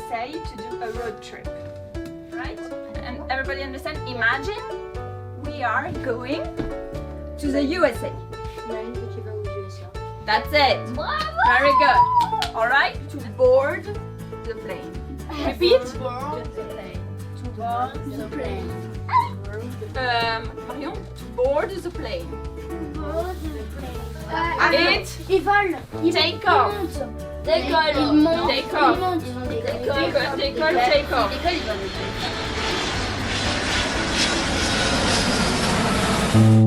USA to do a road trip. Right? And everybody understand? Imagine we are going to the USA. That's it. Very good. All right. To board the plane. Repeat. Marion, to board the plane. It. Ils volent. Take off. Décolle. Take off. Décolle, take off. Ils volent.